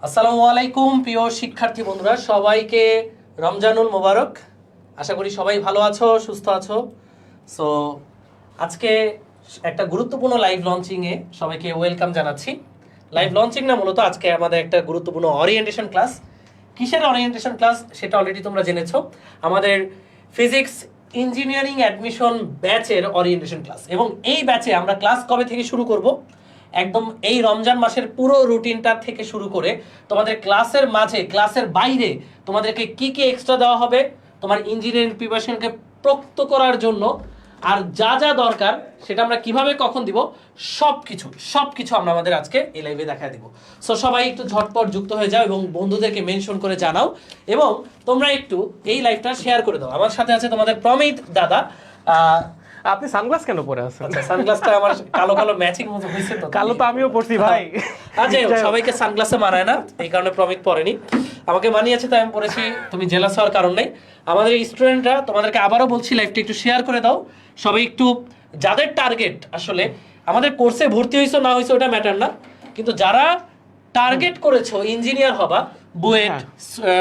আসসালামু আলাইকুম প্রিয় শিক্ষার্থী বন্ধুরা, সবাইকে রমজানুল মোবারক। আশা করি সবাই ভালো আছো, সুস্থ আছো। সো আজকে একটা গুরুত্বপূর্ণ লাইভ লঞ্চিংয়ে সবাইকে ওয়েলকাম জানাচ্ছি। লাইভ লঞ্চিং না, মূলত আজকে আমাদের একটা গুরুত্বপূর্ণ ওরিয়েন্টেশন ক্লাস। কিসের ওরিয়েন্টেশন ক্লাস সেটা অলরেডি তোমরা জেনেছো, আমাদের ফিজিক্স ইঞ্জিনিয়ারিং অ্যাডমিশন ব্যাচের ওরিয়েন্টেশন ক্লাস। এবং এই ব্যাচে আমরা ক্লাস কবে থেকে শুরু করব, একদম এই রমজান মাসের পুরো রুটিনটা থেকে শুরু করে তোমাদের ক্লাসের মাঝে, ক্লাসের বাইরে তোমাদেরকে কি কি এক্সট্রা দেওয়া হবে তোমার ইঞ্জিনিয়ারিং প্রিপারেশনকে পোক্ত করার জন্য, আর যা যা দরকার সেটা আমরা কিভাবে কখন দিব, সবকিছু আমরা আমাদের আজকে এই লাইভে দেখা দিব। সো সবাই একটু ঝটপট যুক্ত হয়ে যাও এবং বন্ধুদেরকে মেনশন করে জানাও, এবং তোমরা একটু এই লাইভটা শেয়ার করে দাও। আমার সাথে আছে তোমাদের প্রমিত দাদা। আপনি সানগ্লাস কেন পরে আছেন? আচ্ছা, সানগ্লাসটা আমার কালো কালো ম্যাচিং মতো হয়েছে তো। কালো তো আমিও পরছি ভাই। আচ্ছা, সবাইকে সানগ্লাসে মানায় না, এই কারণে প্রমিত পরেনি, আমাকে মানিয়েছে তাই আমি পরেছি। তুমি জেলাস হওয়ার কারণ নেই। আমাদের স্টুডেন্টরা, তোমাদেরকে আবারও বলছি, লাইভটা একটু শেয়ার করে দাও। সবাই একটু, যাদের টার্গেট আসলে আমাদের কোর্সে ভর্তি হয়েছো না হয়েছো ওটা ম্যাটার না, কিন্তু যারা টার্গেট করেছো ইঞ্জিনিয়ার হবা, বুয়েট,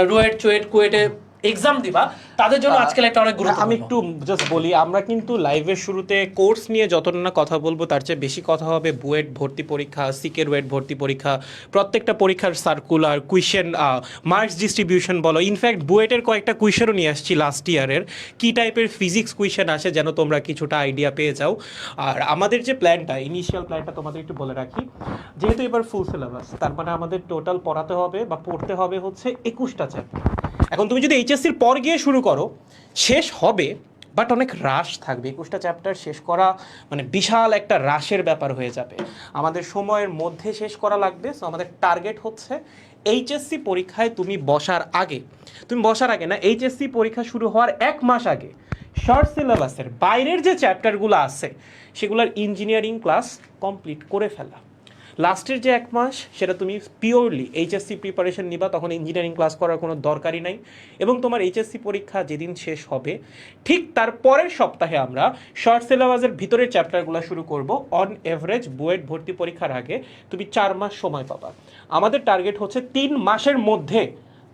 রুয়েট, চুয়েট, কুয়েটে এক্সাম দিবা, তাদের জন্য আজকে একটা অনেক গুরুত্বপূর্ণ। আমি একটু জাস্ট বলি, আমরা কিন্তু লাইভের শুরুতে কোর্স নিয়ে যতটা না কথা বলবো, তার চেয়ে বেশি কথা হবে বুয়েট ভর্তি পরীক্ষা, সিকে রুয়েট ভর্তি পরীক্ষা, প্রত্যেকটা পরীক্ষার সার্কুলার কুইশন, মার্কস ডিস্ট্রিবিউশন বলো। ইনফ্যাক্ট বুয়েটের কয়েকটা কুইশনও নিয়ে আসছি লাস্ট ইয়ারের, কী টাইপের ফিজিক্স কুইশন আসে, যেন তোমরা কিছুটা আইডিয়া পেয়ে যাও। আর আমাদের যে প্ল্যানটা, ইনিশিয়াল প্ল্যানটা তোমাদের একটু বলে রাখি। যেহেতু এবার ফুল সিলেবাস, তার মানে আমাদের টোটাল পড়াতে হবে বা পড়তে হবে হচ্ছে 21টা চ্যাপ্টার। এখন তুমি যদি এইচএসসির পর গিয়ে শুরু করো, শেষ হবে, বাট অনেক রাশ থাকবে। 21টা চ্যাপ্টার শেষ করা মানে বিশাল একটা রাশের ব্যাপার হয়ে যাবে। আমাদের সময়ের মধ্যে শেষ করা লাগবে। সো আমাদের টার্গেট হচ্ছে এইচএসসি পরীক্ষায় তুমি বসার আগে না, এইচএসসি পরীক্ষা শুরু হওয়ার 1 মাস আগে শর্ট সিলেবাসের বাইরের যে চ্যাপ্টারগুলো আছে সেগুলোর ইঞ্জিনিয়ারিং ক্লাস কমপ্লিট করে ফেলা। লাস্টের যে 1 মাস সেটা তুমি পিওরলি এইচএসসি প্রিপারেশন নিবা, তখন ইঞ্জিনিয়ারিং ক্লাস করার কোনো দরকারই নাই। এবং তোমার এইচএসসি পরীক্ষা যেদিন শেষ হবে, ঠিক তার পরের সপ্তাহে আমরা শর্ট সিলেবাসের ভিতরের চ্যাপ্টারগুলো শুরু করব। অন এভারেজ বুয়েট ভর্তি পরীক্ষার আগে তুমি 4 মাস সময় পাবা। আমাদের টার্গেট হচ্ছে 3 মাসের মধ্যে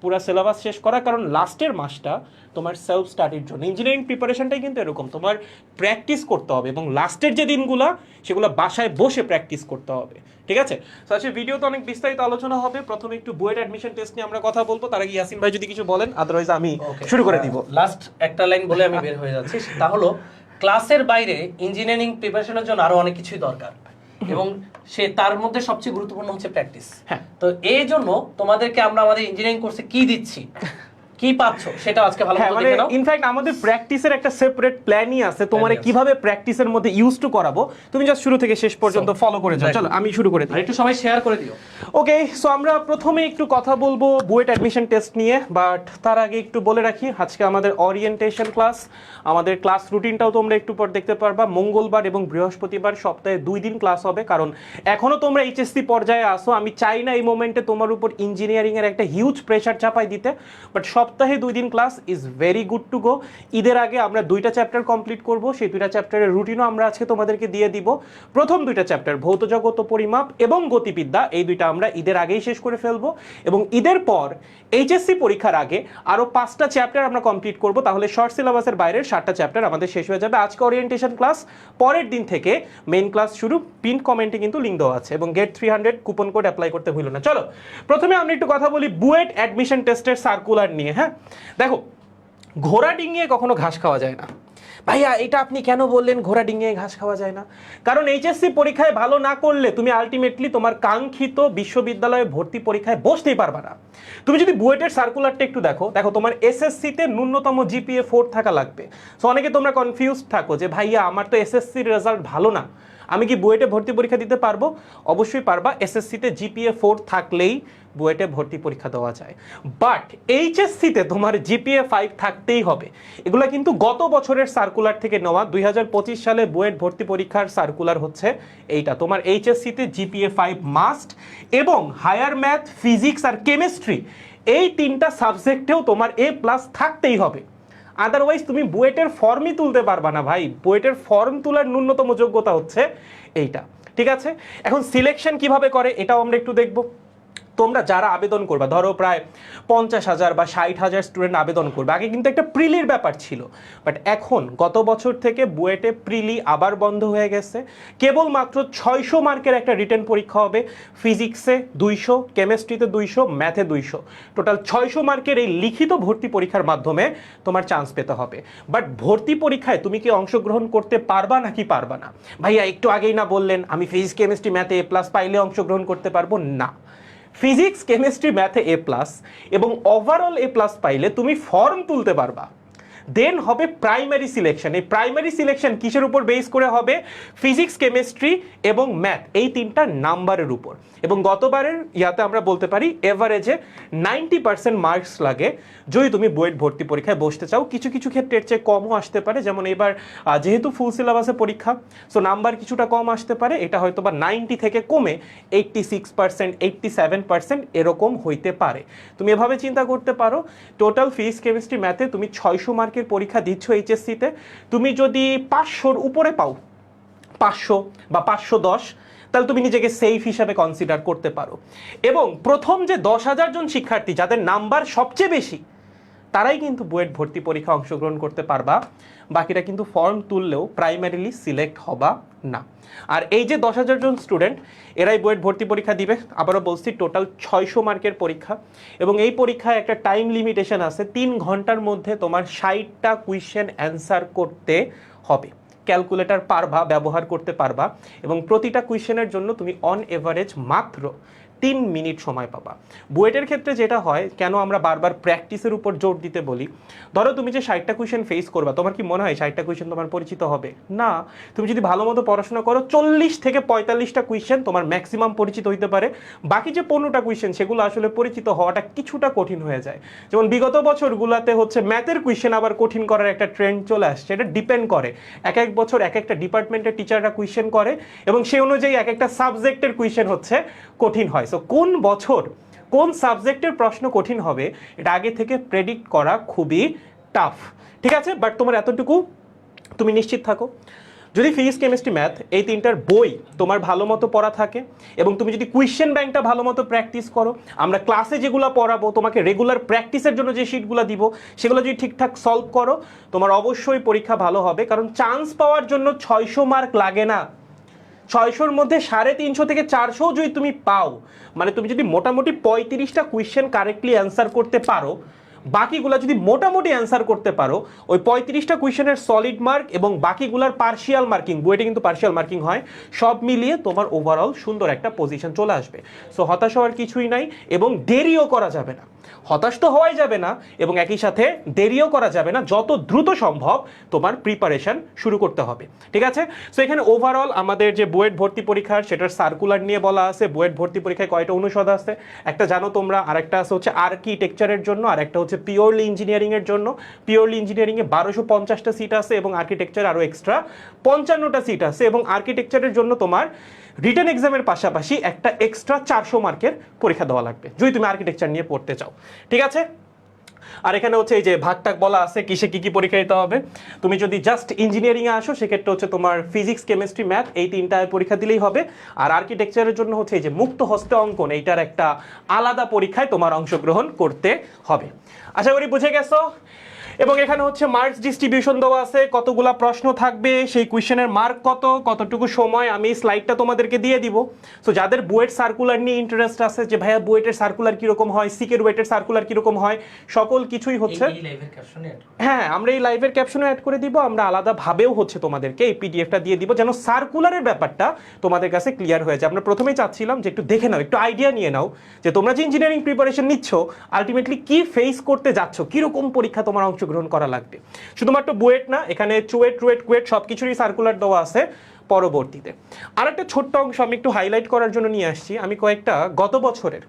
পুরো সিলেবাস শেষ করা, কারণ লাস্টের মাসটা তোমার সেলফ স্টাডির জন্য। ইঞ্জিনিয়ারিং প্রিপারেশনটাই কিন্তু এরকম, তোমার প্র্যাকটিস করতে হবে, এবং লাস্টের যে দিনগুলো সেগুলো বাসায় বসে প্র্যাকটিস করতে হবে। ঠিক আছে? তো আজকে ভিডিওতে অনেক বিস্তারিত আলোচনা হবে। প্রথমে একটু বুয়েট অ্যাডমিশন টেস্ট নিয়ে আমরা কথা বলবো, তার আগে ইয়াসিন ভাই যদি কিছু বলেন, আদারওয়াইজ আমি শুরু করে দিব। লাস্ট একটা লাইন বলে আমি বের হয়ে যাচ্ছি, তা হলো ক্লাসের বাইরে ইঞ্জিনিয়ারিং প্রিপারেশনের জন্য আরো অনেক কিছুই দরকার, এবং তার মধ্যে সবচেয়ে গুরুত্বপূর্ণ হচ্ছে প্র্যাকটিস। তো এই জন্য তোমাদেরকে আমরা আমাদের ইঞ্জিনিয়ারিং কোর্সে কি দিচ্ছি, কি পাচ্ছ, সেটা আজকে ভালো করে দেখে নাও। ইনফ্যাক্ট আমাদের প্র্যাকটিসের একটা সেপারেট প্ল্যানই আছে, তোমারে কিভাবে প্র্যাকটিসের মধ্যে ইউজ টু করাবো। তুমি জাস্ট শুরু থেকে শেষ পর্যন্ত ফলো করে যাও। চলো আমি শুরু করে দিই, একটু সবাই শেয়ার করে দিও। ওকে, সো আমরা প্রথমে একটু কথা বলবো বুয়েট অ্যাডমিশন টেস্ট নিয়ে, বাট তার আগে একটু বলে রাখি আজকে আমাদের ওরিয়েন্টেশন ক্লাস। আমাদের ক্লাস রুটিনটাও তোমরা একটু পর দেখতে পারবা। মঙ্গলবার এবং বৃহস্পতিবার সপ্তাহে 2 দিন ক্লাস হবে, কারণ এখনো তোমরা এইচএসসি পর্যায়ে আসো। আমি চাই না এই মোমেন্টে তোমার উপর ইঞ্জিনিয়ারিং এর একটা হিউজ প্রেশার চাপাই দিতে, বাট সপ্তাহে 2 দিন class is very good to go. ঈদের আগে আমরা 2টা চ্যাপ্টার কমপ্লিট করব, সেই 2টা চ্যাপ্টারের রুটিনও আমরা আজকে তোমাদেরকে দিয়ে দিব। প্রথম 2টা চ্যাপ্টার ভৌত জগৎ ও পরিমাপ এবং গতিবিদ্যা, এই 2টা আমরা ঈদের আগেই শেষ করে ফেলবো, এবং ঈদের পর এইচএসসি পরীক্ষার আগে আরো 5টা চ্যাপ্টার আমরা কমপ্লিট করব। তাহলে শর্ট সিলেবাসের বাইরের 7টা চ্যাপ্টার আমাদের শেষ হয়ে যাবে। আজকে ওরিয়েন্টেশন ক্লাস, পরের দিন থেকে মেইন ক্লাস শুরু। পিন কমেন্টে কিন্তু লিংক দেওয়া আছে, এবং গেট 300 কুপন কোড অ্যাপ্লাই করতে ভুলো না। চলো প্রথমে আমরা একটু কথা বলি বুয়েট অ্যাডমিশন টেস্টের সার্কুলার নিয়ে। হ্যাঁ দেখো, ঘোড়া ডিঙিয়ে কখনো ঘাস খাওয়া যায় না। ভাইয়া এটা আপনি কেন বললেন ঘোড়া ডিঙিয়ে ঘাস খাওয়া যায় না? কারণ এইচএসসি পরীক্ষায় ভালো না করলে তুমি আলটিমেটলি তোমার কাঙ্ক্ষিত বিশ্ববিদ্যালয়ে ভর্তি পরীক্ষায় বসতেই পারবা না। তুমি যদি বুয়েটের সার্কুলারটা একটু দেখো, তোমার এসএসসিতে ন্যূনতম জিপিএ 4 থাকা লাগবে। সো অনেকে তোমরা কনফিউজড থাকো যে ভাইয়া আমার তো এসএসসির রেজাল্ট ভালো না, আমি কি বুয়েটে ভর্তি পরীক্ষা দিতে পারবো? অবশ্যই পারবা। এসএসসিতে জিপিএ 4 থাকলেই বুয়েটে ভর্তি পরীক্ষা দেওয়া যায়, বাট এইচএসসিতে তোমার জিপিএ 5 থাকতেই হবে। এগুলো কিন্তু গত বছরের সার্কুলার থেকে নেওয়া। 2025 সালে বুয়েট ভর্তি পরীক্ষার সার্কুলার হচ্ছে এইটা। তোমার এইচএসসিতে জিপিএ 5 মাস্ট, এবং হায়ার ম্যাথ, ফিজিক্স আর কেমিস্ট্রি এই 3টা সাবজেক্টেও তোমার A+ থাকতেই হবে। আদারওয়াইজ তুমি বুয়েটের ফর্মই তুলতে পারবা না ভাই। বুয়েটের ফর্ম তোলার ন্যূনতম যোগ্যতা হচ্ছে এইটা। ঠিক আছে, এখন সিলেকশন কিভাবে করে এটাও আমরা একটু দেখব। তোমরা যারা আবেদন করবা, ধরো প্রায় 50,000 বা 60,000 স্টুডেন্ট আবেদন করবে। আগে কিন্তু একটা প্রিলির ব্যাপার ছিল, বাট এখন গত বছর থেকে বুয়েটে প্রিলি আবার বন্ধ হয়ে গেছে। কেবলমাত্র 600 মার্কের একটা রিটেন পরীক্ষা হবে, ফিজিক্সে 200, কেমিস্ট্রিতে 200, ম্যাথে 200, টোটাল 600 মার্কের এই লিখিত ভর্তি পরীক্ষার মাধ্যমে তোমার চান্স পেতে হবে। বাট ভর্তি পরীক্ষায় তুমি কি অংশগ্রহণ করতে পারবা নাকি পারবা না? ভাইয়া একটু আগেই না বললেন আমি ফিজিক্স কেমিস্ট্রি ম্যাথে A+ পাইলে অংশগ্রহণ করতে পারবো? না, ফিজিক্স কেমিস্ট্রি ম্যাথে A+ এবং ওভারঅল A+ পাইলে তুমি ফর্ম তুলতে পারবা। দেন হবে প্রাইমারি সিলেকশন। এই প্রাইমারি সিলেকশন কিসের উপর বেস করে হবে? ফিজিক্স কেমিস্ট্রি এবং ম্যাথ, এই তিনটা নাম্বারের উপর। এবং গতবারের ইয়াতে আমরা বলতে পারি এভারেজে 90% মার্কস লাগে যদি তুমি বুয়েট ভর্তি পরীক্ষায় বসতে চাও। কিছু কিছু ক্ষেত্রে এর চেয়ে কমও আসতে পারে, যেমন এবার যেহেতু ফুল সিলেবাসে পরীক্ষা, সো নাম্বার কিছুটা কম আসতে পারে। এটা হয়তো বা 90 থেকে কমে 86%, 87% এরকম হইতে পারে। তুমি এভাবে চিন্তা করতে পারো, টোটাল ফিজিক্স কেমিস্ট্রি ম্যাথে তুমি 600 মার্কের পরীক্ষা দিচ্ছ এইচএসসিতে, তুমি যদি 500-র উপরে পাও, 500 বা 510, তাহলে তুমি নিজেকে সেফ হিসাবে কনসিডার করতে পারো। এবং প্রথম যে 10,000 জন শিক্ষার্থী যাদের নাম্বার সবচেয়ে বেশি, তারাই কিন্তু বুয়েট ভর্তি পরীক্ষা অংশগ্রহণ করতে পারবা। বাকিরা কিন্তু ফর্ম তুললেও প্রাইমারিলি সিলেক্ট হবা না। আর এই যে 10,000 জন স্টুডেন্ট, এরাই বুয়েট ভর্তি পরীক্ষা দিবে। আবারও বলছি, টোটাল 600 মার্কের পরীক্ষা, এবং এই পরীক্ষায় একটা টাইম লিমিটেশন আছে। 3 ঘন্টার মধ্যে তোমার 60টা কোয়েশ্চেন অ্যান্সার করতে হবে। ক্যালকুলেটর পারবা, ব্যবহার করতে পারবা, এবং প্রতিটা কোয়েশ্চেনের জন্য তুমি অন এভারেজ মাত্র 3 মিনিট সময় পাবা। বুয়েটের ক্ষেত্রে যেটা হয়, কেন আমরা বারবার প্র্যাকটিসের উপর জোর দিতে বলি, ধরো তুমি যে 60টা কোয়েশ্চেন ফেস করবা, তোমার কি মনে হয় 60টা কোয়েশ্চেন তোমার পরিচিত হবে? না। তুমি যদি ভালো মতো পড়াশোনা করো, 40 থেকে 45টা কোয়েশ্চেন তোমার ম্যাক্সিমাম পরিচিত হইতে পারে। বাকি যে 15টা কোয়েশ্চেন, সেগুলো আসলে পরিচিত হওয়াটা কিছুটা কঠিন হয়ে যায়। যেমন বিগত বছরগুলোতে হচ্ছে ম্যাথের কোয়েশ্চেন আবার কঠিন করার একটা ট্রেন্ড চলে আসছে। এটা ডিপেন্ড করে, এক এক বছর এক একটা ডিপার্টমেন্টের টিচাররা কোয়েশ্চেন করে, এবং সেই অনুযায়ী এক একটা সাবজেক্টের কোয়েশ্চেন হচ্ছে কঠিন হয়। সো কোন বছর কোন সাবজেক্টের প্রশ্ন কঠিন হবে, এটা আগে থেকে প্রেডিক্ট করা খুবই টাফ, ঠিক আছে? বাট তোমার এতটুকু তুমি নিশ্চিত থাকো, যদি ফিজিক্স কেমিস্ট্রি ম্যাথ এই তিনটার বই তোমার ভালো মতো পড়া থাকে, এবং তুমি যদি কোয়েশ্চেন ব্যাংকটা ভালো মতো প্র্যাকটিস করো, আমরা ক্লাসে যেগুলো পড়াবো, তোমাকে রেগুলার প্র্যাকটিসের জন্য যে শিটগুলো দিব, সেগুলো যদি ঠিকঠাক সলভ করো, তোমার অবশ্যই পরীক্ষা ভালো হবে। কারণ চান্স পাওয়ার জন্য 600 মার্ক লাগে না। 600-র মধ্যে 350 থেকে 400 যদি তুমি পাও, মানে তুমি যদি মোটামুটি 35টা কোয়েশ্চেন কারেক্টলি অ্যান্সার করতে পারো, বাকিগুলো যদি মোটামুটি অ্যান্সার করতে পারো, ওই 35টা কোয়েশ্চেনের সলিড মার্ক এবং বাকিগুলার পার্শিয়াল মার্কিং, বুয়েটে কিন্তু পার্শিয়াল মার্কিং হয়, সব মিলিয়ে তোমার ওভারঅল সুন্দর একটা পজিশন চলে আসবে। সো হতাশ হওয়ার কিছুই নাই, এবং দেরিও করা যাবে না। হতাশ তো হওয়াই যাবে না, এবং একই সাথে দেরিও করা যাবে না। যত দ্রুত সম্ভব তোমার প্রিপারেশন শুরু করতে হবে, ঠিক আছে? সো এখানে ওভারঅল আমাদের যে বুয়েট ভর্তি পরীক্ষার, সেটার সার্কুলার নিয়ে বলা আছে। বুয়েট ভর্তি পরীক্ষায় কয়টা অনুষদ আছে একটা জানো তোমরা, আরেকটা আছে হচ্ছে আর্কিটেকচারের জন্য, আর একটা হচ্ছে পিওরলি ইঞ্জিনিয়ারিং এর জন্য। পিওরলি ইঞ্জিনিয়ারিং এ 1250টা সিট আছে, এবং আর্কিটেকচার আরো এক্সট্রা 55টা সিট আছে। এবং আর্কিটেকচারের জন্য তোমার রিটেন এক্সামের পাশাপাশি একটা এক্সট্রা 400 মার্কের পরীক্ষা দেওয়া লাগবে যদি তুমি আর্কিটেকচার নিয়ে পড়তে চাও, ঠিক আছে? আর এখানে হচ্ছে এই যে ভাগটাক বলা আছে কিসে কি কি পরীক্ষা দিতে হবে। তুমি যদি জাস্ট ইঞ্জিনিয়ারিং এ আসো, সেক্ষেত্রে হচ্ছে তোমার ফিজিক্স কেমিস্ট্রি ম্যাথ এই তিনটায় পরীক্ষা দিলেই হবে। আর আর্কিটেকচারের জন্য হচ্ছে এই যে মুক্ত হস্তে অঙ্কন, এইটার একটা আলাদা পরীক্ষায় তোমার অংশগ্রহণ করতে হবে। আশা করি বুঝে গেছো। এবং এখানে হচ্ছে মার্কস ডিস্ট্রিবিউশন দেওয়া আছে, কতগুলা প্রশ্ন থাকবে, সেই কোয়েশ্চেনের মার্ক কত, কতটুকু সময়, আমি স্লাইডটা তোমাদেরকে দিয়ে দিব। সো যাদের বুয়েট সার্কুলার নিয়ে ইন্টারেস্ট আছে, যে ভাইয়া বুয়েটের সার্কুলার কিরকম হয়, সিকের ওয়েটের সার্কুলার কিরকম হয়, সকল কিছুই হচ্ছে হ্যাঁ আমরা এই লাইভের ক্যাপশনে অ্যাড করে দিব। আমরা আলাদাভাবেও হচ্ছে তোমাদেরকে এই পিডিএফটা দিয়ে দিব, যেন সার্কুলারের ব্যাপারটা তোমাদের কাছে ক্লিয়ার হয়ে যায়। আমরা প্রথমেই চাচ্ছিলাম যে একটু দেখে নাও, একটু আইডিয়া নিয়ে নাও, যে তোমরা যে ইঞ্জিনিয়ারিং প্রিপারেশন নিচ্ছ, আলটিমেটলি কি ফেস করতে যাচ্ছ, কিরকম পরীক্ষা তোমার অংশগ্রহণ করা লাগবে। শুধুমাত্র বুয়েট না, এখানে চুয়েট, রুয়েট, কুয়েট সব কিছুরই সার্কুলার দেওয়া আছে পরবর্তীতে। আর একটা ছোট্ট অংশ আমি একটু হাইলাইট করার জন্য নিয়ে আসছি। আমি কয়েকটা গত বছরের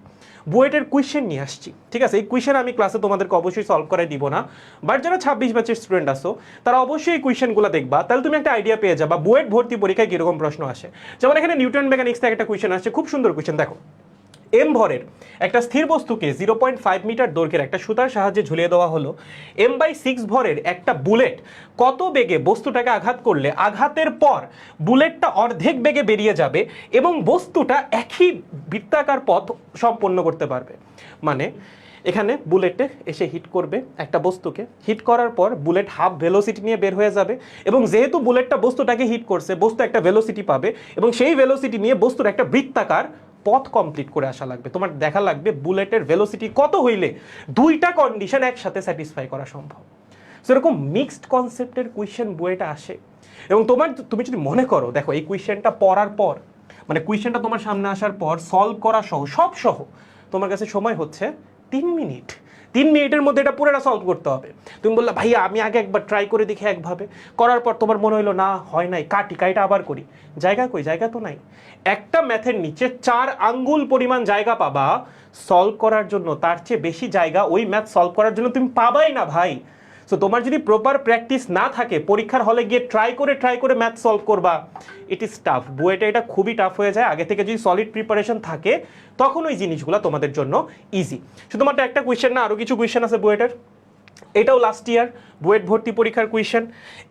বুয়েটের কোয়েশ্চেন নিয়ে আসছি, ঠিক আছে? এই কোয়েশ্চেন আমি ক্লাসে তোমাদেরকে অবশ্যই সলভ করে দিব না, বাট যারা 26 ব্যাচের স্টুডেন্ট আসো, তারা অবশ্যই এই কোয়েশ্চেনগুলো দেখবা, তাহলে তুমি একটা আইডিয়া পেয়ে যাবা বুয়েট ভর্তি পরীক্ষায় কিরকম প্রশ্ন আসে। যেমন এখানে নিউটন মেকানিক্স থেকে একটা কোয়েশ্চেন আসছে, খুব সুন্দর কোয়েশ্চেন। দেখো, এম ভরের একটা স্থির বস্তুকে 0.5 মিটার দৈর্ঘ্যের একটা সুতার সাহায্যে ঝুলিয়ে দেওয়া হলো। m/6 ভরের একটা বুলেট কত বেগে বস্তুটাকে আঘাত করলে আঘাতের পর বুলেটটা অর্ধেক বেগে বেরিয়ে যাবে এবং বস্তুটা একই বৃত্তাকার পথ সম্পন্ন করতে পারবে। মানে এখানে বুলেটে এসে হিট করবে একটা বস্তুকে, হিট করার পর বুলেট হাফ ভেলোসিটি নিয়ে বের হয়ে যাবে এবং যেহেতু বুলেটটা বস্তুটাকে হিট করছে, বস্তু একটা ভেলোসিটি পাবে এবং সেই ভেলোসিটি নিয়ে বস্তুর একটা বৃত্তাকার পথ কমপ্লিট করে আসা লাগবে। তোমার দেখা লাগবে বুলেটের ভেলোসিটি কত হইলে দুইটা কন্ডিশন একসাথে স্যাটিসফাই করা সম্ভব। সেরকম মিক্সড কনসেপ্টের কোয়েশ্চেন বইটা আসে এবং তুমি যদি মনে করো, দেখো এই কোয়েশ্চেনটা পড়ার পর, মানে কোয়েশ্চেনটা তোমার সামনে আসার পর সলভ করা সহ সব সহ তোমার কাছে সময় হচ্ছে 3 মিনিট। 3 মিনিটের মধ্যে এটা পুরোটা সলভ করতে হবে। তুমি বললে ভাইয়া আমি আগে একবার ট্রাই করে দেখি, একভাবে করার পর তোমার মনে হলো না হয় নাই, কাইটা আবার করি। জায়গা কই? জায়গা তো নাই। একটা ম্যাথের নিচে 4 আঙ্গুল পরিমাণ জায়গা পাবা সলভ করার জন্য, তার চেয়ে বেশি জায়গা ওই ম্যাথ সলভ করার জন্য তুমি পাবাই না ভাই। সো তোমার যদি প্রপার প্র্যাকটিস না থাকে, পরীক্ষার হলে গিয়ে ট্রাই করে ম্যাথ সলভ করবা, ইট ইজ টাফ। বুয়েটে এটা খুবই টাফ হয়ে যায়। আগে থেকে যদি সলিড প্রিপারেশন থাকে তখন ওই জিনিসগুলো তোমাদের জন্য ইজি। শুধুমাত্র একটা কোয়েশ্চেন না, আরও কিছু কোয়েশ্চেন আছে বুয়েটের। এটাও লাস্ট ইয়ার বুয়েট ভর্তি পরীক্ষার কোয়েশ্চেন,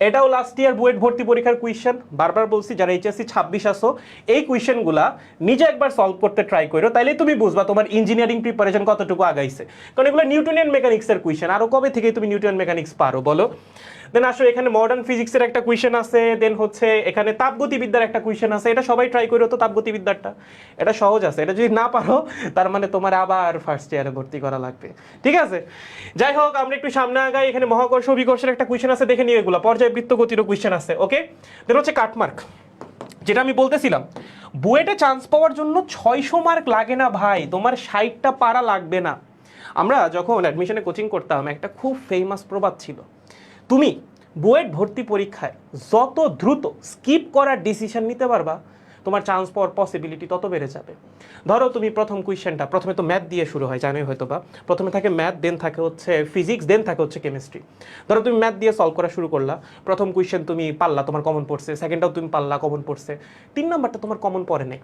এটাও লাস্ট ইয়ার বুয়েট ভর্তি পরীক্ষার কোয়েশ্চেন। বারবার বলছি যারা এইচএসসি 26 আসো, এই কোয়েশ্চেনগুলা নিজে একবার সলভ করতে ট্রাই করো, তাইলে তুমি বুঝবা তোমার ইঞ্জিনিয়ারিং প্রিপারেশন কতটুকু আগাইছে। কারণ এগুলো নিউটনিয়ান মেকানিক্সের কোয়েশ্চেন। আরও কবে থেকে তুমি নিউটনিয়ান মেকানিক্স পারো বলো? দেন আসো এখানে মডার্ন ফিজিক্সের একটা কোয়েশ্চেন আছে, দেন হচ্ছে এখানে তাপগতিবিদ্যার একটা কোয়েশ্চেন আছে। এটা সবাই ট্রাই করো তো, তাপগতিবিদ্যাটা এটা সহজ আছে। এটা যদি না পারো তার মানে তোমার আবার ফার্স্ট ইয়ারে ভর্তি করা লাগবে। ঠিক আছে, যাই হোক আমরা একটু সামনে আগাই। এখানে মহাকর্ষ অভিকর্ষের একটা কোয়েশ্চেন আছে, দেখে নিও এগুলো। পর্যায়বৃত্ত গতিরও কোয়েশ্চেন আছে। ওকে, দেন হচ্ছে কাটমার্ক, যেটা আমি বলতেছিলাম বুয়েটে চান্স পাওয়ার জন্য 600 মার্ক লাগে না ভাই, তোমার 60টা পারা লাগবে না। আমরা যখন অ্যাডমিশনে কোচিং করতাম একটা খুব ফেমাস প্রবাদ ছিল, তুমি বুয়েট ভর্তি পরীক্ষায় যত দ্রুত স্কিপ করার ডিসিশন নিতে পারবা তোমার চান্স পাওয়ার পসিবিলিটি তত বেড়ে যাবে। ধরো তুমি প্রথম কোয়েশ্চেনটা, প্রথমে তো ম্যাথ দিয়ে শুরু হয় জানোই হয়তো বা, প্রথমে থাকে ম্যাথ, দেন থাকে হচ্ছে ফিজিক্স, দেন থাকে হচ্ছে কেমিস্ট্রি। ধরো তুমি ম্যাথ দিয়ে সলভ করা শুরু করলা, প্রথম কোয়েশ্চেন তুমি পারলা, তোমার কমন পড়ছে, সেকেন্ডটাও তুমি পারলা, কমন পড়ছে, 3 নাম্বারটা তোমার কমন পড়ে নেই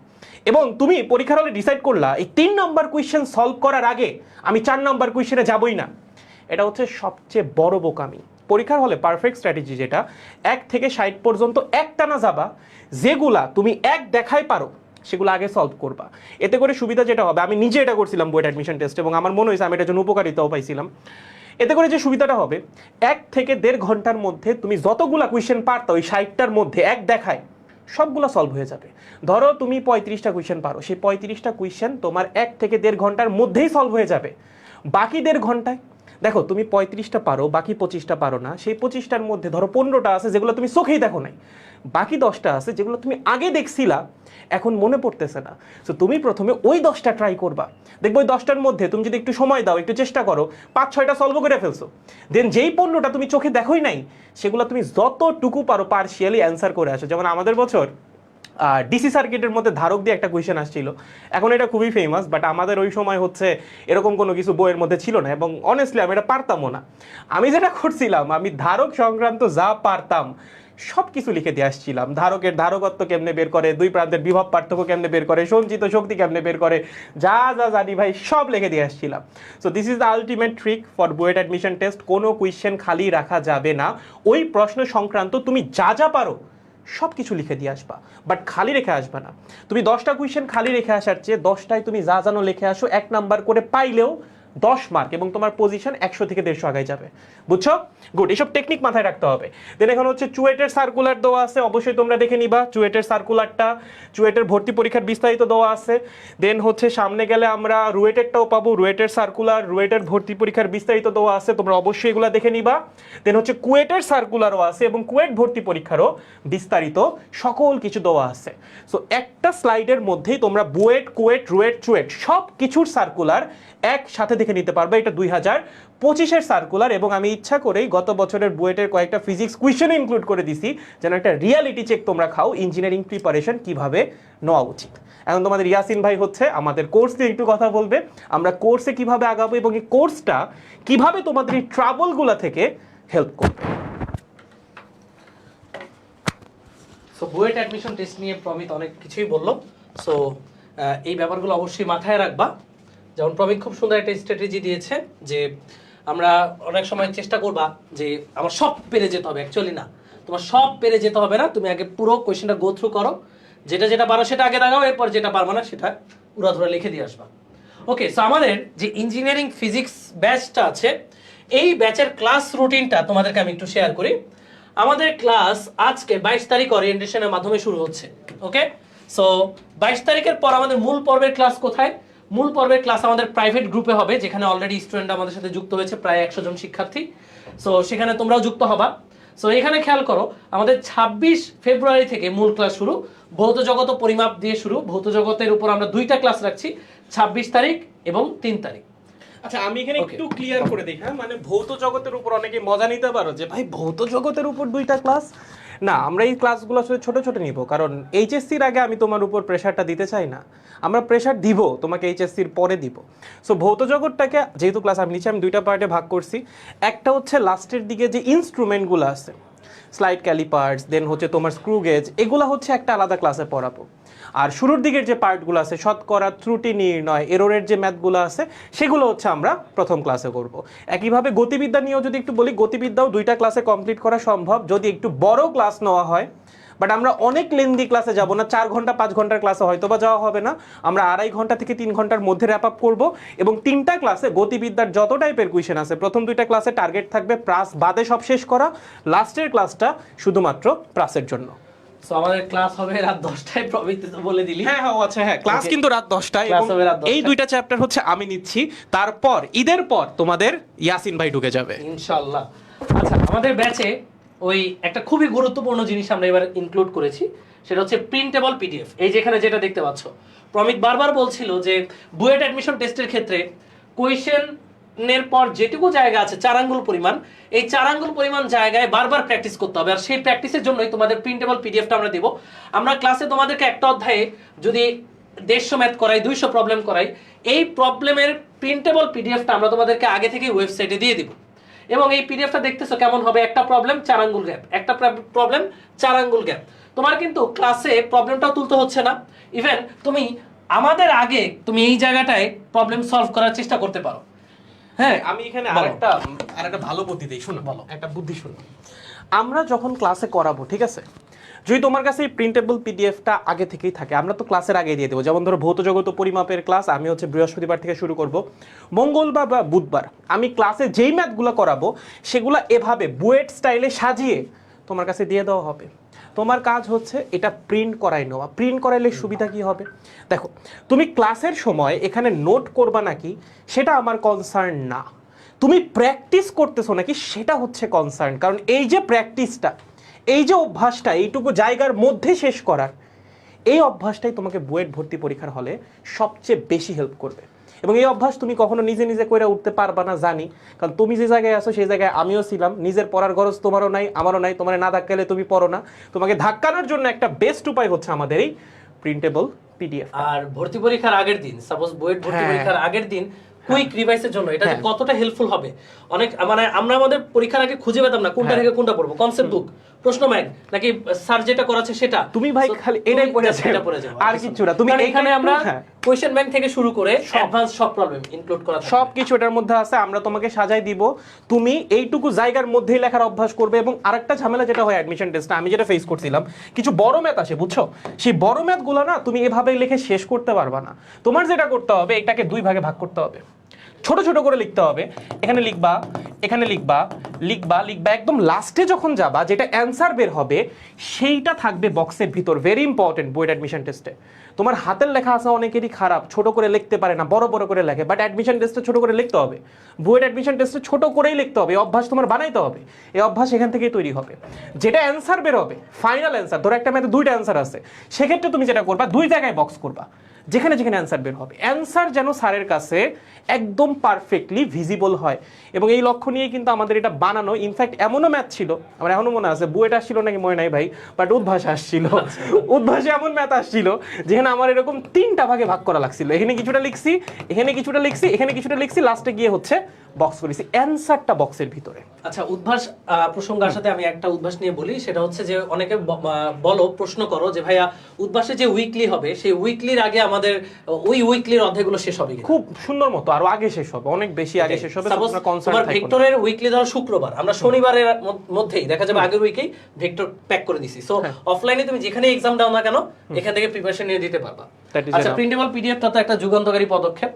এবং তুমি পরীক্ষার হলে ডিসাইড করলা এই 3 নাম্বার কোয়েশ্চেন সলভ করার আগে আমি 4 নাম্বার কোয়েশ্চেনে যাবই না। এটা হচ্ছে সবচেয়ে বড় বোকামি। পরীক্ষার হলে পারফেক্ট স্ট্র্যাটেজি যেটা, 1 থেকে 60 পর্যন্ত একটানা যাবা, যেগুলা তুমি এক দেখাই পারো সেগুলো আগে সলভ করবা। এতে করে সুবিধা যেটা হবে, আমি নিজে এটা করছিলাম বুয়েট অ্যাডমিশন টেস্ট এবং আমার মনে হয়েছে আমি এটার জন্য উপকারিতাও পাইছিলাম। এতে করে যে সুবিধাটা হবে, 1 থেকে 1.5 ঘন্টার মধ্যে তুমি যতগুলা কোয়েশ্চেন পারতো ওই 60টার মধ্যে এক দেখায় সবগুলো সলভ হয়ে যাবে। ধরো তুমি 35টা কোয়েশ্চেন পারো, সেই 35টা কোয়েশ্চেন তোমার 1 থেকে 1.5 ঘন্টার মধ্যেই সলভ হয়ে যাবে। বাকি 1.5 ঘন্টায় দেখো তুমি 35টা পারো, বাকি 25টা পারো না, সেই 25টার মধ্যে ধরো 15টা আছে যেগুলো তুমি চোখেই দেখো নাই, বাকি 10টা আছে যেগুলো তুমি আগে দেখছিলা এখন মনে পড়তেছে না। সো তুমি প্রথমে ওই 10টা ট্রাই করবা, দেখবো ওই 10টার মধ্যে তুমি যদি একটু সময় দাও, একটু চেষ্টা করো, 5-6টা সলভ করে ফেলছো। দেন যেই 15টা তুমি চোখে দেখোই নাই সেগুলো তুমি যতটুকু পারো পার্শিয়ালি অ্যান্সার করে আসো। যেমন আমাদের বছর ডিসি সার্কিটের মধ্যে ধারক দিয়ে একটা কোয়েশ্চেন আসছিল, এখন এটা খুবই ফেমাস, বাট আমাদের ওই সময় হচ্ছে এরকম কোনো কিছু বইয়ের মধ্যে ছিল না এবং অনেস্টলি আমি এটা পারতামও না। আমি যেটা করছিলাম, আমি ধারক সংক্রান্ত যা পারতাম সব কিছু লিখে দিয়ে আসছিলাম। ধারকের ধারকত্ব কেমনে বের করে, দুই প্রান্তের বিভব পার্থক্য কেমনে বের করে, সঞ্চিত শক্তি কেমনে বের করে, যা যা জানি ভাই সব লিখে দিয়ে আসছিলাম। So this is the ultimate trick for BUET admission test. কোনো কোয়েশ্চেন খালি রাখা যাবে না, ওই প্রশ্ন সংক্রান্ত তুমি যা যা পারো সব কিছু লিখে দিয়ে আসবা, বাট খালি রেখে আসবা না। তুমি 10টা কোয়েশ্চেন খালি রেখে আসার চেয়ে 10টায় তুমি যা জানো লিখে আসো, 1 নাম্বার করে পাইলেও 10 মার্ক এবং তোমার পজিশন 100 থেকে 150 আগায় যাবে। বুঝছো? গুড, এইসব টেকনিক মাথায় রাখতে হবে। দেন এখন হচ্ছে চুয়েটের সার্কুলার দেওয়া আছে, অবশ্যই তোমরা দেখে নিবা চুয়েটের সার্কুলারটা, চুয়েটের ভর্তি পরীক্ষার বিস্তারিত দেওয়া আছে। দেন হচ্ছে সামনে গেলে আমরা রুয়েটেরটাও পাবো, রুয়েটের সার্কুলার, রুয়েটের ভর্তি পরীক্ষার বিস্তারিত দেওয়া আছে, তোমরা অবশ্যই এগুলো দেখে নিবা। দেন হচ্ছে কুয়েটের সার্কুলারও আছে এবং কুয়েট ভর্তি পরীক্ষারও বিস্তারিত সকল কিছু দেওয়া আছে। সো একটা স্লাইডের মধ্যেই তোমরা বুয়েট, কুয়েট, রুয়েট, চুয়েট সব কিছুর সার্কুলার একসাথে দেখে নিতে পারবে। এটা 2025-এর সার্কুলার এবং আমি ইচ্ছা করেই গত বছরের বুয়েটের কয়েকটা ফিজিক্স কোয়েশ্চেন ইনক্লুড করে দিছি, যেন একটা রিয়ালিটি চেক তোমরা খাও ইঞ্জিনিয়ারিং প্রিপারেশন কিভাবে নেওয়া উচিত। এখন তোমাদের ইয়াসিন ভাই হচ্ছে আমাদের কোর্স নিয়ে একটু কথা বলবে, আমরা কোর্সে কিভাবে আগাবো এবং এই কোর্সটা কিভাবে তোমাদের এই ট্রাবলগুলো থেকে হেল্প করবে। সো বুয়েট অ্যাডমিশন টেস্ট নিয়ে প্রমিত অনেক কিছুই বললো। সো এই ব্যাপারগুলো অবশ্যই মাথায় রাখবা। যেমন প্রমিক খুব সুন্দর একটা স্ট্র্যাটেজি দিয়েছে যে আমরা অনেক সময় চেষ্টা করবা যে আমার সব পেরে যেতে হবে, অ্যাকচুয়ালি না, তোমার সব পেরে যেতে হবে না, তুমি আগে পুরো কোয়েশ্চেনটা গো থ্রু করো, যেটা যেটা পারো সেটা আগে দাগাও, এরপর যেটা পারবো না সেটা উড়াধুরা লিখে দিয়ে আসবা। ওকে, সো আমাদের যে ইঞ্জিনিয়ারিং ফিজিক্স ব্যাচটা আছে, এই ব্যাচের ক্লাস রুটিনটা তোমাদেরকে আমি একটু শেয়ার করি। আমাদের ক্লাস আজকে 22 তারিখ ওরিয়েন্টেশনের মাধ্যমে শুরু হচ্ছে। ওকে, সো 22 তারিখের পর আমাদের মূল পর্বের ক্লাস কোথায়? মূল পর্বের ক্লাস আমাদের প্রাইভেট গ্রুপে হবে, যেখানে অলরেডি স্টুডেন্ট আমাদের সাথে যুক্ত হয়েছে প্রায় 100 জন শিক্ষার্থী। সো সেখানে তোমরাও যুক্ত হবা। সো এখানে খেয়াল করো, আমাদের 26 ফেব্রুয়ারি থেকে মূল ক্লাস শুরু, ভৌত জগৎ ও পরিমাপ দিয়ে শুরু। ভৌত জগতের উপর আমরা 2টা ক্লাস রাখছি, 26 তারিখ এবং 3 তারিখ। আচ্ছা, আমি এখানে একটু ক্লিয়ার করে দিই। হ্যাঁ, মানে ভৌত জগতের উপর অনেকে মজা নিতে পারো যে ভাই ভৌত জগতের উপর 2টা ক্লাস। না, আমরা এই ক্লাসগুলো আসলে ছোট ছোট নিব, কারণ এইচএসসির আগে আমি তোমার উপর প্রেশারটা দিতে চাই না। আমরা প্রেশার দিব তোমাকে এইচএসসির পরে দিব। সো ভৌত জগৎটাকে যেহেতু ক্লাস আমি নিচ্ছি, আমি 2টা পার্টে ভাগ করছি। একটা হচ্ছে লাস্টের দিকে যে ইনস্ট্রুমেন্টগুলো আছে, স্লাইড ক্যালিপার্স, দেন হচ্ছে তোমার স্ক্রু গেজ, এগুলো হচ্ছে একটা আলাদা ক্লাসে পড়াবো। আর শুরুর দিকের যে পার্টগুলো আছে, শতকরা, ত্রুটি নির্ণয়, এররের যে ম্যাথগুলো আছে, সেগুলো হচ্ছে আমরা প্রথম ক্লাসে করব। একইভাবে গতিবিদ্যা নিয়েও যদি একটু বলি, গতিবিদ্যাও 2টা ক্লাসে কমপ্লিট করা সম্ভব যদি একটু বড় ক্লাস নেওয়া হয়। বাট আমরা অনেক লেন্দি ক্লাসে যাব না, 4 ঘন্টা 5 ঘন্টার ক্লাসে হয়তো বা যাওয়া হবে না। আমরা 2.5 ঘন্টা থেকে 3 ঘন্টার মধ্যে র্যাপ আপ করবো, এবং 3টা ক্লাসে গতিবিদ্যার যত টাইপের কোয়েশ্চেন আছে, প্রথম 2টা ক্লাসে টার্গেট থাকবে প্রাস বাদে সব শেষ করা, লাস্টের ক্লাসটা শুধুমাত্র প্রাসের জন্য। সো আমাদের ক্লাস হবে রাত 10টায়, প্রবৃত্তি তো বলে দিলি। হ্যাঁ, আচ্ছা, হ্যাঁ, ক্লাস কিন্তু রাত 10টায়। ক্লাস হবে রাত 10টায়। এই 2টা চ্যাপ্টার হচ্ছে আমি নিচ্ছি, তারপর ঈদের পর তোমাদের ইয়াসিন ভাই ঢুকে যাবে ইনশাআল্লাহ। আচ্ছা, আমাদের ব্যাচে ওই একটা খুবই গুরুত্বপূর্ণ জিনিস আমরা এবার ইনক্লুড করেছি, সেটা হচ্ছে প্রিন্টেবল পিডিএফ। এই যেখানে যেটা দেখতে পাচ্ছ, প্রমিত বারবার বলছিল যে বুয়েট অ্যাডমিশন টেস্টের ক্ষেত্রে কোয়েশ্চেনের পর যেটুকু জায়গা আছে 4 আঙ্গুল পরিমাণ, এই 4 আঙ্গুল পরিমাণ জায়গায় বারবার প্র্যাকটিস করতে হবে। আর সেই প্র্যাকটিসের জন্যই তোমাদের প্রিন্টেবল পিডিএফটা আমরা দেব। আমরা ক্লাসে তোমাদেরকে একটা অধ্যায়ে যদি 150 ম্যাথ করাই, 200 প্রবলেম করাই, এই প্রবলেমের প্রিন্টেবল পিডিএফটা আমরা তোমাদেরকে আগে থেকে ওয়েবসাইটে দিয়ে দিব। এবং এই পিডিএফটা দেখতেছো কেমন হবে, একটা প্রবলেম 4 আঙ্গুল গ্যাপ, একটা প্রবলেম 4 আঙ্গুল গ্যাপ। তোমার কিন্তু ক্লাসে প্রবলেমটাও তুলতে হচ্ছে না, ইভেন তুমি আমাদের আগে তুমি এই জায়গাটায় প্রবলেম সলভ করার চেষ্টা করতে পারো। হ্যাঁ, আমি এখানে আরেকটা ভালো বুদ্ধি দেই, শুনো, বলো। একটা বুদ্ধি শুনো। আমরা যখন ক্লাসে করাবো, ঠিক আছে, যদি তোমার কাছে এই প্রিন্টেবল পিডিএফটা আগে থেকেই থাকে, আমরা তো ক্লাসের আগে দিয়ে দেবো। যেমন ধরো ভৌত জগৎ ও পরিমাপের ক্লাস আমি হচ্ছে বৃহস্পতিবার থেকে শুরু করব, মঙ্গলবার বা বুধবার আমি ক্লাসে যেই ম্যাথগুলো করাবো সেগুলো এভাবে বুয়েট স্টাইলে সাজিয়ে তোমার কাছে দিয়ে দেওয়া হবে। তোমার কাজ হচ্ছে এটা প্রিন্ট করাই নেওয়া। প্রিন্ট করাইলে সুবিধা কি হবে? দেখো, তুমি ক্লাসের সময় এখানে নোট করবা নাকি সেটা আমার কনসার্ন না, তুমি প্র্যাকটিস করতেছো নাকি সেটা হচ্ছে কনসার্ন। কারণ এই যে প্র্যাকটিসটা, এই যে অভ্যাসটা, এইটুকু জায়গার মধ্যে শেষ করার, এই অভ্যাসটাই তোমাকে বুয়েট ভর্তি পরীক্ষার হলে সবচেয়ে বেশি হেল্প করবে। এবং এই অভ্যাস তুমি কখনো নিজে নিজে করে উঠতে পারবা না জানি, কারণ তুমি যে জায়গায় আছো সেই জায়গায় আমিও ছিলাম। নিজের পড়ার গরজ তোমারও নাই, আমারও নাই। তোমার না ধাক্কালে তুমি পড়ো না, তোমাকে ধাক্কানোর জন্য একটা বেস্ট উপায় হচ্ছে আমাদের এই প্রিন্টেবল পিডিএফ। আর ভর্তি পরীক্ষার আগের দিন, সাপোজ বুয়েট ভর্তি পরীক্ষার আগের দিন কুইক রিভাইসের জন্য এটা যে কতটা হেল্পফুল হবে। অনেক মানে আমরা আমাদের পরীক্ষার আগে খুঁজে পেতাম না কোনটা থেকে কোনটা পড়বো, কনসেপ্ট বুক, প্রশ্ন ব্যাংক, নাকি স্যার যেটা করাচ্ছে সেটা। তুমি ভাই খালি এটাই পড়ে যাও, আর কিছু না। তুমি এখানে আমরা কোয়েশ্চেন ব্যাংক থেকে শুরু করে অ্যাডভান্স সব প্রবলেম ইনক্লুড করা, সব কিছু এটার মধ্যে আছে। আমরা তোমাকে সাজাই দিব, তুমি এইটুকু জায়গার মধ্যেই লেখার অভ্যাস করবে। এবং আরেকটা ঝামেলা যেটা হয় অ্যাডমিশন টেস্টে, আমি যেটা ফেস করছিলাম, কিছু বড় ম্যাথ আসে, বুঝছো, সেই বড় ম্যাথগুলো না তুমি এভাবে লিখে শেষ করতে পারবা না। তোমার যেটা করতে হবে, এটাকে 2 ভাগে ভাগ করতে হবে, ছোট ছোট করে লিখতে হবে। এখানে লিখবা, এখানে লিখবা, লিখবা, লিখবা, একদম লাস্টে যখন যাবা যেটা অ্যান্সার বের হবে সেইটা থাকবে বক্সের ভিতর। ভেরি ইম্পর্টেন্ট বুয়েট অ্যাডমিশন টেস্টে। তোমার হাতের লেখা আছে অনেকেরই খারাপ, ছোট করে লিখতে পারে না, বড় বড় করে লেখে। বাট অ্যাডমিশন টেস্টে ছোট করে লিখতে হবে, বুয়েট অ্যাডমিশন টেস্টে ছোট করেই লিখতে হবে। এই অভ্যাস তোমার বানাইতে হবে, এই অভ্যাস এখান থেকেই তৈরি হবে। যেটা অ্যান্সার বের হবে, ফাইনাল অ্যান্সার, ধরো একটা ম্যাথে 2টা অ্যান্সার আছে, সেক্ষেত্রে তুমি যেটা করবা 2 জায়গায় বক্স করবা, যেখানে যেখানে অ্যান্সার বের হবে। অ্যান্সার যেন স্যারের কাছে একদম পারফেক্টলি ভিজিবল হয়, এবং এই লক্ষ্য নিয়ে কিন্তু আমাদের এটা বানানো। ইনফ্যাক্ট এমনও ম্যাথ ছিল, আমার এখনো মনে আছে, বুয়েট আসছিল নাকি মনে নাই ভাই, বাট উদ্ভাস আসছিল। উদ্ভাসে এমন ম্যাথ আসছিল যেখানে আমার এরকম 3টা ভাগে ভাগ করা লাগছিল। এখানে কিছুটা লিখছি, এখানে কিছুটা লিখছি, এখানে কিছুটা লিখছি, লাস্টে গিয়ে হচ্ছে বক্স করেছি, অ্যান্সারটা বক্সের ভিতরে। আচ্ছা, উদ্ভাস প্রসঙ্গের সাথে আমি একটা উদ্ভাস নিয়ে বলি, সেটা হচ্ছে যে অনেকে বলো, প্রশ্ন করো যে ভাইয়া উদ্ভাসে যে উইকলি হবে সেই উইকলির আগে আমাদের ওই উইকলির অধ্যায়গুলো শেষ হবে কিনা? খুব সুন্দর মতো আরো আগে শেষ হবে, অনেক বেশি আগে শেষ হবে। সাপোজ তোমার ভেক্টরের উইকলি ধরো শুক্রবার, আমরা শনিবারের মধ্যেই দেখা যাবে আগের উইকেই ভেক্টর প্যাক করে দিছি। সো অফলাইনে তুমি যেখানে এক্সাম দাও না কেন এখান থেকে প্রিপারেশন নিয়ে দিতে পারবা। আচ্ছা, প্রিন্টেবল পিডিএফটা তো একটা যুগান্তকারী পদক্ষেপ।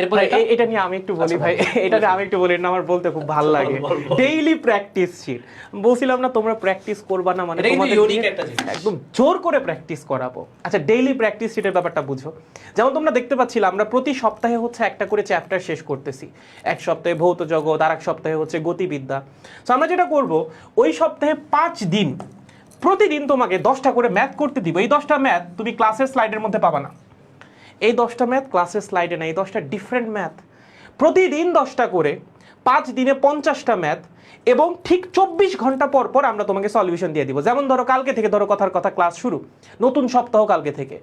এরপর এটা নিয়ে আমি একটু বলি ভাই, এটা নিয়ে আমি একটু বলি, না আমার বলতে খুব ভালো লাগে। ডেইলি প্র্যাকটিস শিট বলছিলাম না, তোমরা প্র্যাকটিস করবা না মানে তোমাদের একদম জোর করে প্র্যাকটিস করাবো। আচ্ছা, ডেইলি প্র্যাকটিস শিটের ব্যাপারটা বুঝো। যেমন তোমরা দেখতে পাচ্ছিলে আমরা প্রতি সপ্তাহে হচ্ছে একটা করে চ্যাপ্টার শেষ করতেছি। এক সপ্তাহে ভৌত জগৎ, আর এক সপ্তাহে হচ্ছে গতিবিদ্যা। তো আমরা যেটা করব, ওই সপ্তাহে 5 দিন প্রতিদিন তোমাকে 10টা করে ম্যাথ করতে দিব। এই 10টা ম্যাথ তুমি ক্লাসের স্লাইডের মধ্যে পাবা না। এই 10টা ম্যাথ ক্লাসের স্লাইডে না, এই 10টা ডিফারেন্ট ম্যাথ, প্রতিদিন 10টা করে, 5 দিনে 50টা ম্যাথ, এবং ঠিক 24 ঘন্টা পর পর আমরা তোমাকে সলিউশন দিয়ে দিব। যেমন ধরো কালকে থেকে, ধরো কথার কথা ক্লাস শুরু, নতুন সপ্তাহ কালকে থেকে।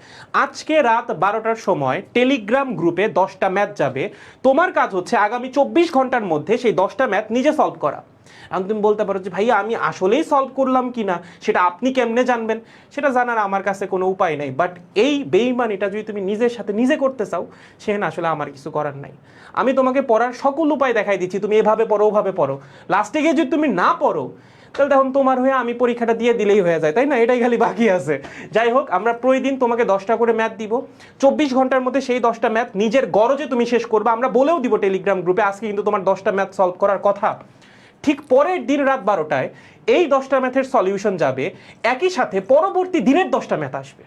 আজকে রাত 12টার সময় টেলিগ্রাম গ্রুপে 10টা ম্যাথ যাবে। তোমার কাজ হচ্ছে আগামী 24 ঘন্টার মধ্যে সেই 10টা ম্যাথ নিজে সলভ করা। এখন তুমি বলতে পারো যে ভাইয়া আমি আসলেই সলভ করলাম কিনা সেটা আপনি কেমনে জানবেন? সেটা জানার আমার কাছে কোনো উপায় নাই। বাট এই বেইমানিটা যদি তুমি নিজের সাথে নিজে করতে চাও, সেখানে আসলে আমার কিছু করার নাই। আমি তোমাকে পড়ার সকল উপায় দেখাই দিচ্ছি, তুমি এভাবে পড়ো, ওভাবে পড়ো। লাস্টে গিয়ে যদি তুমি না পড়ো, তাহলে তখন তোমার হয়ে আমি পরীক্ষাটা দিয়ে দিলেই হয়ে যায়, তাই না? এটাই খালি বাকি আছে। যাই হোক, আমরা প্রতিদিন তোমাকে 10টা করে ম্যাথ দিব। 24 ঘন্টার মধ্যে সেই 10টা ম্যাথ নিজের গরজে তুমি শেষ করবে। আমরা বলেও দিব টেলিগ্রাম গ্রুপে আজকে কিন্তু তোমার 10টা ম্যাথ সলভ করার কথা। ঠিক পরের দিন রাত 12টায় এই 10টা ম্যাথের সলিউশন যাবে, একই সাথে পরবর্তী দিনের 10টা ম্যাথ আসবে,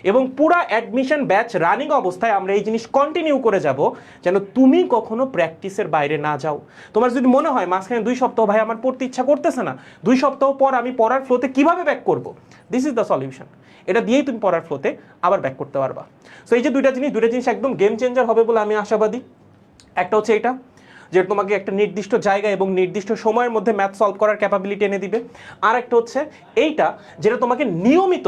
এবং পুরা অ্যাডমিশন ব্যাচ রানিং অবস্থায় আমরা এই জিনিস কন্টিনিউ করে যাব, যেন তুমি কখনো প্র্যাকটিসের বাইরে না যাও। তোমার যদি মনে হয় মাঝখানে 2 সপ্তাহ ভাই আমার পড়তে ইচ্ছা করতেছে না, 2 সপ্তাহ পর আমি পড়ার ফ্লোতে কিভাবে ব্যাক করব, দিস ইজ দ্য সলিউশন। এটা দিয়েই তুমি পড়ার ফ্লোতে আবার ব্যাক করতে পারবা। সো এই যে দুইটা জিনিস একদম গেম চেঞ্জার হবে বলে আমি আশাবাদী। একটা হচ্ছে এটা যে তোমাকে একটা নির্দিষ্ট জায়গা এবং নির্দিষ্ট সময়ের মধ্যে ম্যাথ সলভ করার ক্যাপাবিলিটি এনে দিবে। আর একটা হচ্ছে এইটা যেটা তোমাকে নিয়মিত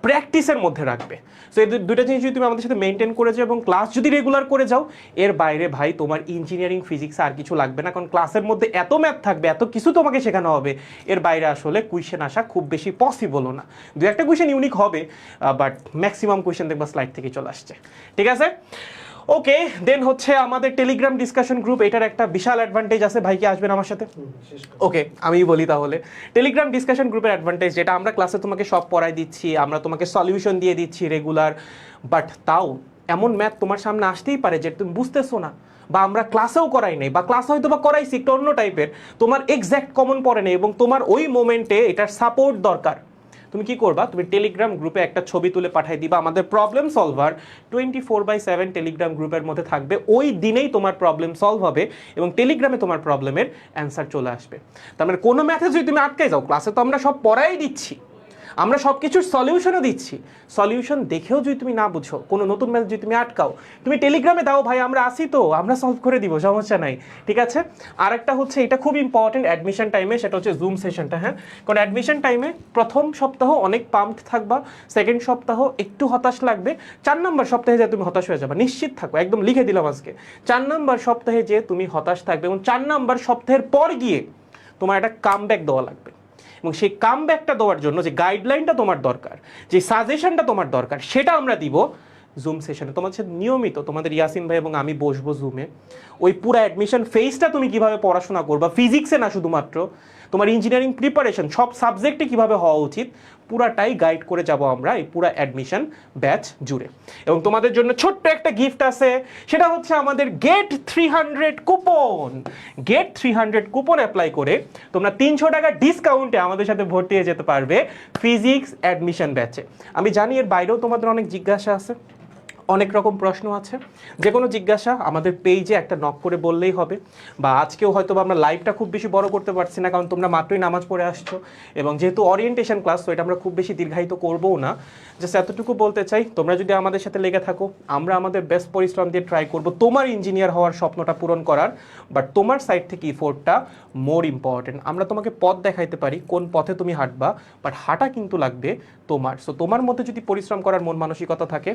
প্র্যাকটিসের মধ্যে রাখবে। সো এই দুইটা জিনিস যদি তুমি আমাদের সাথে মেনটেন করে যাও এবং ক্লাস যদি রেগুলার করে যাও, এর বাইরে ভাই তোমার ইঞ্জিনিয়ারিং ফিজিক্স আর কিছু লাগবে না। কারণ ক্লাসের মধ্যে এত ম্যাথ থাকবে, এত কিছু তোমাকে শেখানো হবে, এর বাইরে আসলে কুয়েশন আসা খুব বেশি পসিবলও না। 2-একটা কোয়েশন ইউনিক হবে, বাট ম্যাক্সিমাম কোয়েশন দেখবা স্লাইড থেকে চলে আসছে। ঠিক আছে, ওকে। দেন হচ্ছে আমাদের টেলিগ্রাম ডিসকাশন গ্রুপ, এটার একটা বিশাল অ্যাডভান্টেজ আছে। ভাই কি আসবেন আমার সাথে? ওকে, আমি বলি তাহলে। টেলিগ্রাম ডিসকাশন গ্রুপের অ্যাডভান্টেজ যেটা, আমরা ক্লাসে তোমাকে সব পড়াই দিচ্ছি, আমরা তোমাকে সলিউশন দিয়ে দিচ্ছি রেগুলার, বাট তাও এমন ম্যাথ তোমার সামনে আসতেই পারে যে তুমি বুঝতেছো না, বা আমরা ক্লাসেও করাই নাই, বা ক্লাস হয়তো বা করাইছি একটু অন্য টাইপের, তোমার এক্স্যাক্ট কমন পড়ে নেই, এবং তোমার ওই মোমেন্টে এটার সাপোর্ট দরকার। তুমি কি করবা, তুমি টেলিগ্রাম গ্রুপে একটা ছবি তুলে পাঠিয়ে দিবা। আমাদের প্রবলেম সলভার 24/7 টেলিগ্রাম গ্রুপের মধ্যে থাকবে। ওই দিনেই তোমার প্রবলেম সলভ হবে এবং টেলিগ্রামে তোমার প্রবলেমের অ্যান্সার চলে আসবে। তার মানে কোনো ম্যাথে যদি তুমি আটকাই যাও, ক্লাসে তো আমরা সব পড়াই দিচ্ছি, আমরা সব কিছুর সলিউশনও দিচ্ছি, সলিউশন দেখেও যদি তুমি না বুঝো, কোনো নতুন ম্যাথ যদি তুমি আটকাও, তুমি টেলিগ্রামে দাও, ভাই আমরা আসি তো, আমরা সলভ করে দিব, সমস্যা নাই। ঠিক আছে। আর একটা হচ্ছে, এটা খুব ইম্পর্টেন্ট অ্যাডমিশন টাইমে, সেটা হচ্ছে জুম সেশনটা। হ্যাঁ, কারণ অ্যাডমিশন টাইমে প্রথম সপ্তাহ অনেক পাম্পড থাকবা, সেকেন্ড সপ্তাহ একটু হতাশ লাগবে, 4 নম্বর সপ্তাহে যে তুমি হতাশ হয়ে যাবে, নিশ্চিত থাকো, একদম লিখে দিলাম আজকে, 4 নম্বর সপ্তাহে যে তুমি হতাশ থাকবে, এবং 4 নম্বর সপ্তাহের পর গিয়ে তোমার একটা কামব্যাক দেওয়া লাগবে। এবং সেই কামব্যাকটা দেওয়ার জন্য যে গাইডলাইনটা তোমার দরকার, যে সাজেশনটা তোমার দরকার, সেটা আমরা দিব জুম সেশনে। তোমার সাথে নিয়মিত তোমাদের ইয়াসিন ভাই এবং আমি বসবো জুমে। ওই পুরো অ্যাডমিশন ফেজটা তুমি কিভাবে পড়াশোনা করবা, ফিজিক্সে না শুধুমাত্র, তোমার ইঞ্জিনিয়ারিং প্রিপারেশন সব সাবজেক্টে কিভাবে হওয়া উচিত, পুরাটাই গাইড করে যাব আমরা এই পুরো অ্যাডমিশন ব্যাচ জুড়ে। এবং তোমাদের জন্য ছোট্ট একটা গিফট আছে, সেটা হচ্ছে আমাদের get 300 coupon. Get 300 coupon apply করে তোমরা 300 টাকা ডিসকাউন্টে আমাদের সাথে ভর্তি হয়ে যেতে পারবে ফিজিক্স অ্যাডমিশন ব্যাচে। আমি জানি এর বাইরেও তোমাদের অনেক জিজ্ঞাসা আছে, অনেক রকম প্রশ্ন আছে, যে কোনো জিজ্ঞাসা আমাদের পেজে একটা নক করে বললেই হবে। বা আজকেও হয়তো আমরা লাইভটা খুব বেশি বড় করতে পারছি না, কারণ তোমরা মাত্রই নামাজ পড়ে আসছো, এবং যেহেতু ওরিয়েন্টেশন ক্লাস, তো এটা আমরা খুব বেশি দীর্ঘায়িত করবও না। জাস্ট এতটুকু বলতে চাই, তোমরা যদি আমাদের সাথে লেগে থাকো, আমরা আমাদের বেস্ট পরিশ্রম দিয়ে ট্রাই করব তোমার ইঞ্জিনিয়ার হওয়ার স্বপ্নটা পূরণ করার। বাট তোমার সাইড থেকে ইফোর্টটা মোর ইম্পর্টেন্ট। আমরা তোমাকে পথ দেখাইতে পারি, কোন পথে তুমি হাঁটবা, বাট হাঁটা কিন্তু লাগবে তোমার। সো তোমার মধ্যে যদি পরিশ্রম করার মন মানসিকতা থাকে,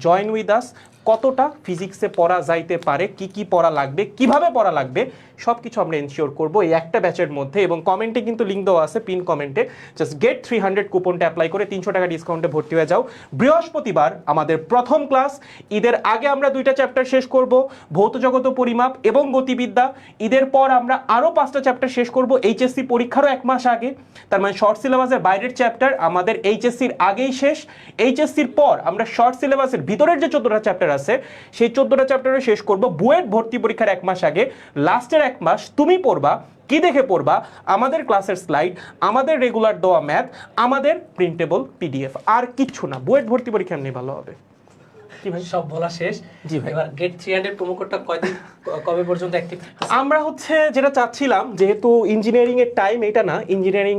জয়েন উইথ উইথ আস কতটা ফিজিক্সে পড়া যাইতে পারে, কি কি পড়া লাগবে, কিভাবে পড়া লাগবে, সব কিছু আমরা এনশিওর করবো এই একটা ব্যাচের মধ্যে। এবং কমেন্টে কিন্তু লিঙ্ক দেওয়া আছে, পিন কমেন্টে, জাস্ট গেট 300 কুপনটা অ্যাপ্লাই করে 300 টাকা ডিসকাউন্টে ভর্তি হয়ে যাও। বৃহস্পতিবার আমাদের প্রথম ক্লাস। ঈদের আগে আমরা 2টা চ্যাপ্টার শেষ করব, ভৌত জগত ও পরিমাপ এবং গতিবিদ্যা। ঈদের পর আমরা আরও 5টা চ্যাপ্টার শেষ করব এইচএসসি পরীক্ষারও 1 মাস আগে। তার মানে শর্ট সিলেবাসের বাইরের চ্যাপ্টার আমাদের এইচএসসির আগেই শেষ। এইচএসসির পর আমরা শর্ট সিলেবাসের ভিতরের যে 14টা চ্যাপ্টার আছে সেই 14টা চ্যাপ্টারও শেষ করব বুয়েট ভর্তি পরীক্ষার 1 মাস আগে। লাস্টের 1 মাস তুমি পড়বা কি দেখে পড়বা, আমাদের ক্লাসের স্লাইড, আমাদের রেগুলার দেওয়া ম্যাথ, আমাদের প্রিন্টেবল পিডিএফ, আর কিচ্ছু না। বুয়েট ভর্তি পরীক্ষা এমনি ভালো হবে। কি ভাই সব বলা শেষ? জি ভাই। এবার গেট 300 প্রোমো কোডটা কবে পর্যন্ত অ্যাক্টিভ? আমরা যেটা চাচ্ছিলাম, যেহেতু ইঞ্জিনিয়ারিং এর টাইম এটা না, ইঞ্জিনিয়ারিং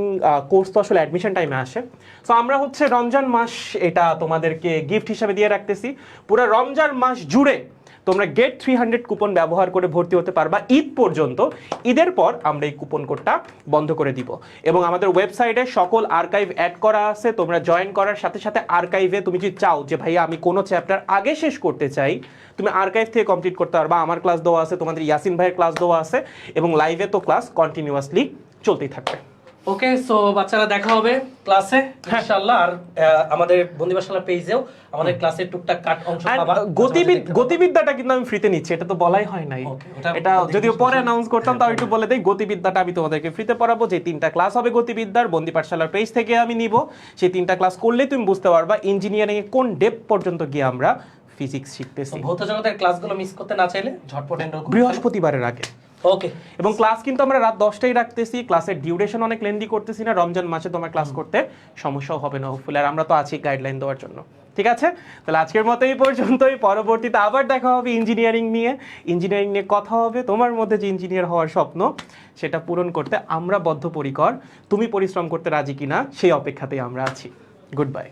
কোর্স তো আসলে অ্যাডমিশন টাইমে আসে, সো আমরা রমজান মাস এটা তোমাদেরকে গিফট হিসাবে দিয়ে রাখতেছি। পুরো রমজান মাস জুড়ে তোমরা গেট 300 কুপন ব্যবহার করে ভর্তি হতে পারবা ঈদ পর্যন্ত। ঈদের পর আমরা এই কুপন কোডটা বন্ধ করে দিব। এবং আমাদের ওয়েবসাইটে সকল আর্কাইভ অ্যাড করা আছে, তোমরা জয়েন করার সাথে সাথে আর্কাইভে তুমি যদি চাও যে ভাই আমি কোনো চ্যাপ্টার আগে শেষ করতে চাই, তুমি আর্কাইভ থেকে কমপ্লিট করতে পারবা। আমার ক্লাস দেওয়া আছে, তোমাদের ইয়াসিন ভাইয়ের ক্লাস দেওয়া আছে, এবং লাইভে তো ক্লাস কন্টিনিউয়াসলি চলতেই থাকবে। ওকে, সো বাচ্চারা দেখা হবে ক্লাসে ইনশাআল্লাহ। আর আমাদের বন্দিবাসালা পেজেও আমাদের ক্লাসের টুকটাক কাট অংশ পাবা। গতিবিদ্যাটা কিন্তু আমি ফ্রিতে নিচ্ছি, এটা তো বলাই হয় নাই। এটা যদিও পরে অ্যানাউন্স করতাম, তাও একটু বলে দেই, গতিবিদ্যাটা আমি তোমাদেরকে ফ্রিতে পড়াবো। যে 3টা ক্লাস হবে গতিবিদ্যার, বন্দি পাঠশালার পেজ থেকে আমি নিব। সেই 3টা ক্লাস করলেই তুমি বুঝতে পারবা ইঞ্জিনিয়ারিং এ কোন ডেপথ পর্যন্ত গিয়ে আমরা ফিজিক্স শিখতেছি। ভৌত জগতের ক্লাসগুলো মিস করতে না চাইলে ঝটপট এনরোল করুন বৃহস্পতিবারের আগে। ওকে, এবং ক্লাস কিন্তু আমরা রাত 10টায় রাখতেছি। ক্লাসের ডিউরেশন অনেক লেন্দি করতেছি না। রমজান মাসে তোমার ক্লাস করতে সমস্যাও হবে না হোপফুলি, আর আমরা তো আছি গাইডলাইন দেওয়ার জন্য। ঠিক আছে, তাহলে আজকের মতো এই পর্যন্তই। পরবর্তীতে আবার দেখা হবে ইঞ্জিনিয়ারিং নিয়ে কথা হবে। তোমার মধ্যে যে ইঞ্জিনিয়ার হওয়ার স্বপ্ন সেটা পূরণ করতে আমরা বদ্ধপরিকর। তুমি পরিশ্রম করতে রাজি কিনা সেই অপেক্ষাতেই আমরা আছি। Good bye.